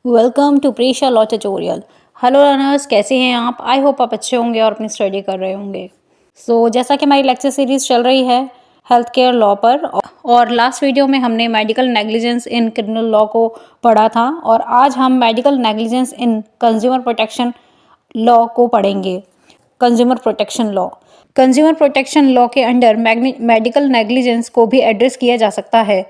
Welcome to Prisha law tutorial. Hello learners, कैसे हैं आप? आई होप आप अच्छे होंगे और अपनी स्टडी कर रहे होंगे। जैसा कि हमारी लेक्चर सीरीज चल रही है हेल्थ केयर लॉ पर, और लास्ट वीडियो में हमने medical negligence in criminal law को पढ़ा था, और आज हम medical negligence in consumer protection law को पढ़ेंगे। कंज्यूमर प्रोटेक्शन लॉ के अंडर मेडिकल नेग्लिजेंस को भी एड्रेस किया जा सकता है,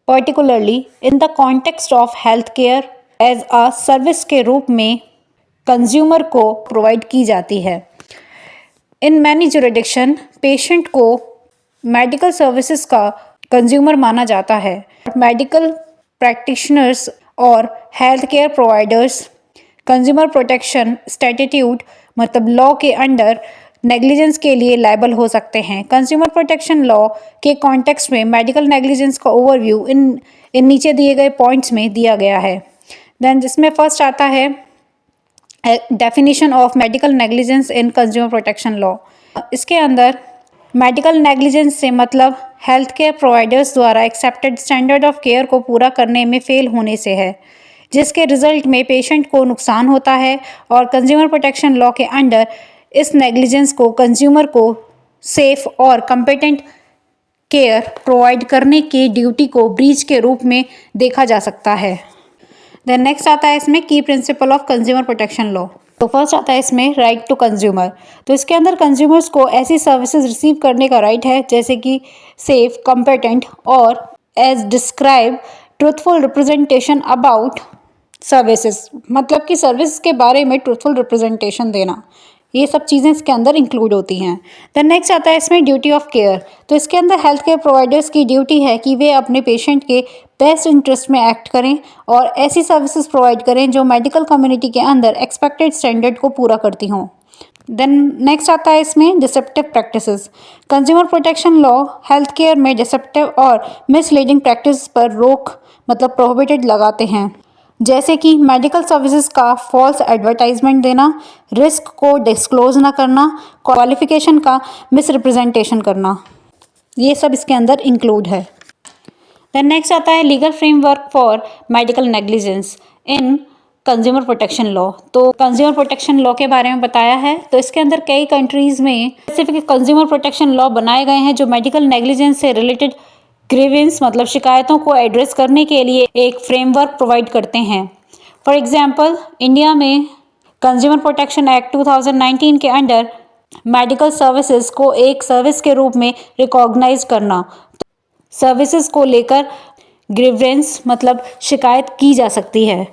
particularly in the context of health care as a service के रूप में कंज्यूमर को प्रोवाइड की जाती है। इन मैनी जुरिडिक्शन पेशेंट को मेडिकल सर्विसेज का कंज्यूमर माना जाता है। मेडिकल प्रैक्टिशनर्स और health care providers consumer protection statute मतलब लॉ के अंडर नेग्लिजेंस के लिए लायबल हो सकते हैं। कंज्यूमर प्रोटेक्शन लॉ के कॉन्टेक्स्ट में मेडिकल नेग्लिजेंस का ओवरव्यू इन नीचे दिए गए पॉइंट्स में दिया गया है। देन जिसमें फर्स्ट आता है definition of medical negligence in consumer protection law. इसके अंदर मेडिकल नेग्लिजेंस से मतलब हेल्थ केयर प्रोवाइडर्स द्वारा एक्सेप्टेड स्टैंडर्ड ऑफ केयर को पूरा करने में फेल होने से है, जिसके रिजल्ट में पेशेंट को नुकसान होता है। और कंज्यूमर प्रोटेक्शन लॉ के अंडर इस नेग्लिजेंस को कंज्यूमर को सेफ और कम्पिटेंट केयर प्रोवाइड करने की ड्यूटी को ब्रीच के रूप में देखा जा सकता है। देन नेक्स्ट आता है इसमें की principle of consumer protection law. तो फर्स्ट आता है इसमें राइट टू कंज्यूमर। तो इसके अंदर कंज्यूमर्स को ऐसी सर्विसेज रिसीव करने का राइट है जैसे कि सेफ, कॉम्पिटेंट और as describe truthful representation about services, मतलब कि सर्विस के बारे में ट्रूथफुल रिप्रेजेंटेशन देना। ये सब चीज़ें इसके अंदर इंक्लूड होती हैं। देन नेक्स्ट आता है इसमें ड्यूटी ऑफ केयर। तो इसके अंदर हेल्थ केयर प्रोवाइडर्स की ड्यूटी है कि वे अपने पेशेंट के बेस्ट इंटरेस्ट में एक्ट करें और ऐसी सर्विसेज प्रोवाइड करें जो मेडिकल कम्युनिटी के अंदर एक्सपेक्टेड स्टैंडर्ड को पूरा करती हों। देन नेक्स्ट आता है इसमें deceptive practices. Consumer protection law health care में डिसेप्टिव और मिसलीडिंग प्रैक्टिस पर रोक मतलब प्रोहिबिटेड लगाते हैं, जैसे कि मेडिकल सर्विसेज का फॉल्स एडवर्टाइजमेंट देना, रिस्क को डिस्क्लोज ना करना, क्वालिफिकेशन का मिसरिप्रेजेंटेशन करना। ये सब इसके अंदर इंक्लूड है। देन नेक्स्ट आता है legal framework for medical negligence in consumer protection law. तो कंज्यूमर प्रोटेक्शन लॉ के बारे में बताया है। तो इसके अंदर कई कंट्रीज़ में स्पेसिफिक कंज्यूमर प्रोटेक्शन लॉ बनाए गए हैं जो मेडिकल नेग्लिजेंस से रिलेटेड ग्रीवेंस मतलब शिकायतों को एड्रेस करने के लिए एक फ्रेमवर्क प्रोवाइड करते हैं। फॉर एग्जांपल इंडिया में कंज्यूमर प्रोटेक्शन एक्ट 2019 के अंडर मेडिकल सर्विसेज को एक सर्विस के रूप में रिकॉग्नाइज करना, सर्विसेज को लेकर ग्रीवेंस मतलब शिकायत की जा सकती है।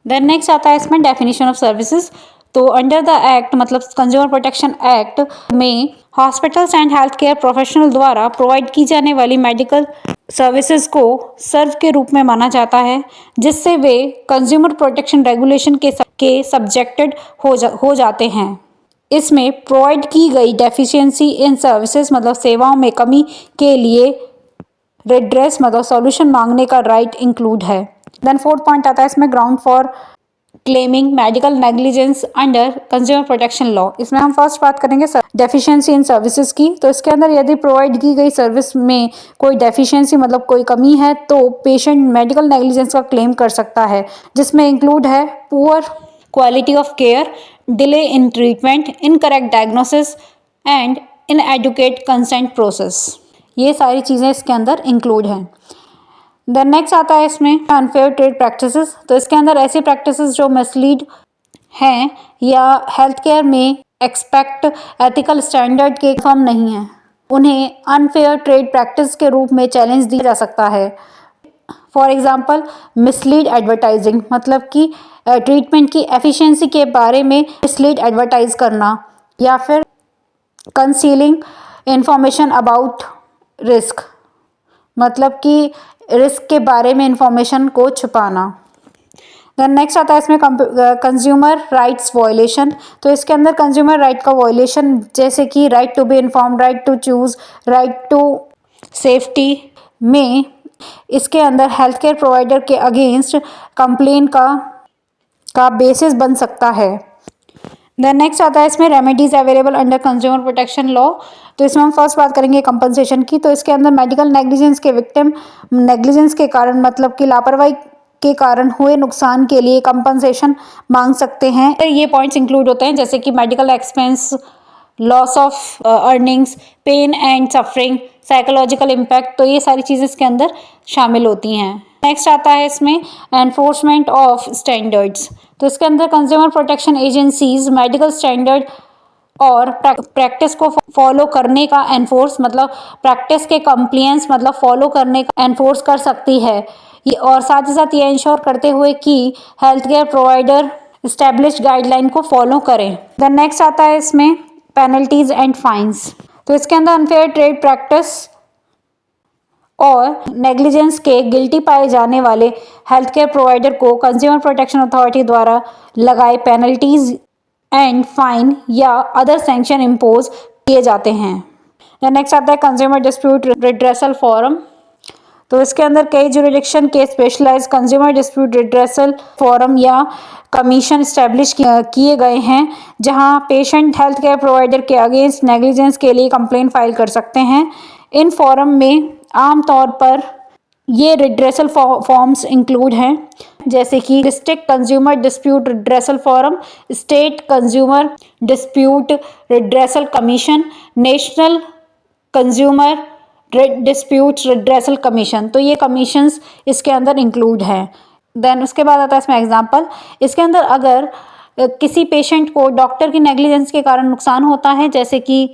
देन नेक्स्ट आता है इसमें डेफिनेशन ऑफ सर्विसेज। तो अंडर द एक्ट मतलब कंज्यूमर प्रोटेक्शन एक्ट में hospitals and health care professional द्वारा प्रोवाइड की जाने वाली मेडिकल सर्विसेज को सर्व के रूप में माना जाता है, जिससे वे कंज्यूमर प्रोटेक्शन रेगुलेशन के सब्जेक्टेड हो जाते हैं। इसमें प्रोवाइड की गई डेफिशिएंसी इन सर्विसेज मतलब सेवाओं में कमी के लिए रिड्रेस मतलब सॉल्यूशन मांगने का राइट इंक्लूड है। देन फोर्थ पॉइंट आता है इसमें ground for claiming medical negligence under consumer protection law. इसमें हम फर्स्ट बात करेंगे डेफिशिएंसी इन सर्विसेज की। तो इसके अंदर यदि प्रोवाइड की गई सर्विस में कोई डेफिशिएंसी मतलब कोई कमी है तो पेशेंट मेडिकल नेग्लिजेंस का क्लेम कर सकता है, जिसमें इंक्लूड है poor quality of care, delay in treatment, incorrect diagnosis and inadequate consent process. ये सारी चीज़ें इसके अंदर इंक्लूड हैं। देन नेक्स्ट आता है इसमें अनफेयर ट्रेड प्रैक्टिसेस। तो इसके अंदर ऐसी प्रैक्टिसेस जो मिसलीड हैं या हेल्थ केयर में एक्सपेक्ट एथिकल स्टैंडर्ड के फर्म नहीं हैं, उन्हें अनफेयर ट्रेड प्रैक्टिस के रूप में चैलेंज दिया जा सकता है। फॉर एग्जांपल मिसलीड एडवर्टाइजिंग मतलब कि ट्रीटमेंट की एफिशिएंसी के बारे में मिसलीड एडवर्टाइज करना, या फिर कंसीलिंग इंफॉर्मेशन अबाउट रिस्क मतलब कि रिस्क के बारे में इंफॉर्मेशन को छुपाना। देन नेक्स्ट आता है इसमें कंज्यूमर राइट्स वायलेशन। तो इसके अंदर कंज्यूमर राइट का वायलेशन जैसे कि right to be informed, right to choose, right to safety में इसके अंदर हेल्थ केयर प्रोवाइडर के अगेंस्ट कंप्लेन का बेसिस बन सकता है। देन नेक्स्ट आता है इसमें remedies available under consumer protection law. तो इसमें हम फर्स्ट बात करेंगे कंपनसेशन की। तो इसके अंदर मेडिकल नेग्लिजेंस के विक्टिम नेग्लिजेंस के कारण मतलब कि लापरवाही के कारण हुए नुकसान के लिए कंपनसेशन मांग सकते हैं। ये पॉइंट्स इंक्लूड होते हैं जैसे कि medical expense, loss of earnings, pain and suffering, psychological impact, तो ये सारी चीज़ें इसके अंदर शामिल होती हैं। नेक्स्ट आता है इसमें एनफोर्समेंट ऑफ स्टैंडर्ड्स। तो इसके अंदर consumer protection agencies medical standard और प्रैक्टिस को फॉलो करने का एनफोर्स, मतलब प्रैक्टिस के कंप्लायंस मतलब फॉलो करने का एनफोर्स कर सकती है। ये और साथ ही साथ ये इंश्योर करते हुए कि health care provider established guideline को फॉलो करें। देन नेक्स्ट आता है इसमें पेनल्टीज एंड फाइन्स। तो इसके अंदर अनफेयर ट्रेड प्रैक्टिस और नेग्लिजेंस के गिल्टी पाए जाने वाले हेल्थ केयर प्रोवाइडर को कंज्यूमर प्रोटेक्शन अथॉरिटी द्वारा लगाए पेनल्टीज एंड फाइन या अदर सैंक्शन इम्पोज किए जाते हैं। नेक्स्ट आता है कंज्यूमर डिस्प्यूट रिड्रेसल फोरम। तो इसके अंदर कई जुरिडिक्शन के specialise consumer dispute redressal forum या कमीशन इस्टेब्लिश किए गए हैं जहां पेशेंट हेल्थ केयर प्रोवाइडर के अगेंस्ट नेग्लिजेंस के लिए कंप्लेंट फाइल कर सकते हैं। इन फोरम में आमतौर पर ये रिड्रेसल फॉर्म्स इंक्लूड हैं जैसे कि district consumer dispute redressal forum, state consumer dispute redressal commission, national consumer dispute redressal commission. तो ये कमीशंस इसके अंदर इंक्लूड हैं। देन उसके बाद आता है इसमें एग्जांपल। इसके अंदर अगर किसी पेशेंट को डॉक्टर की नेग्लिजेंस के कारण नुकसान होता है जैसे कि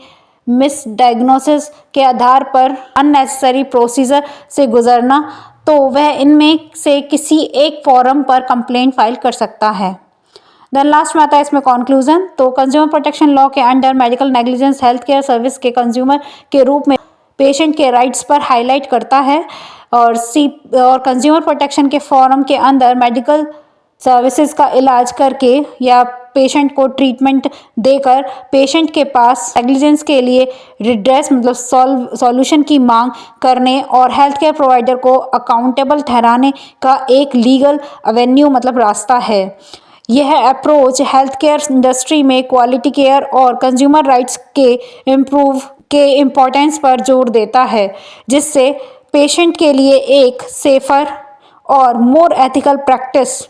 मिस डायग्नोसिस के आधार पर अननेसेसरी प्रोसीजर से गुजरना, तो वह इनमें से किसी एक फॉरम पर कंप्लेंट फाइल कर सकता है। देन लास्ट में आता है इसमें कंक्लूजन। तो कंज्यूमर प्रोटेक्शन लॉ के under medical negligence health care service के कंज्यूमर के रूप में पेशेंट के राइट्स पर हाईलाइट करता है और कंज्यूमर प्रोटेक्शन के फॉरम के अंदर मेडिकल सर्विसेज का इलाज करके या पेशेंट को ट्रीटमेंट देकर पेशेंट के पास नेग्लिजेंस के लिए रिड्रेस मतलब सॉल्यूशन की मांग करने और हेल्थ केयर प्रोवाइडर को अकाउंटेबल ठहराने का एक लीगल एवेन्यू मतलब रास्ता है। यह अप्रोच हेल्थ केयर इंडस्ट्री में क्वालिटी केयर और कंज्यूमर राइट्स के इम्प्रूव के इम्पोर्टेंस पर जोर देता है जिससे पेशेंट के लिए एक सेफर और मोर एथिकल प्रैक्टिस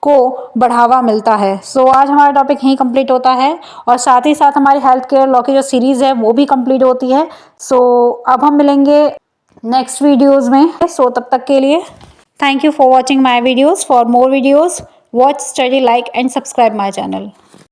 को बढ़ावा मिलता है। सो आज हमारा टॉपिक यहीं कंप्लीट होता है और साथ ही साथ हमारी हेल्थ केयर लॉ की जो सीरीज़ है वो भी कंप्लीट होती है। सो अब हम मिलेंगे नेक्स्ट वीडियोज़ में। सो तब तक के लिए thank you for watching my videos. For more videos watch, study, like and subscribe my channel.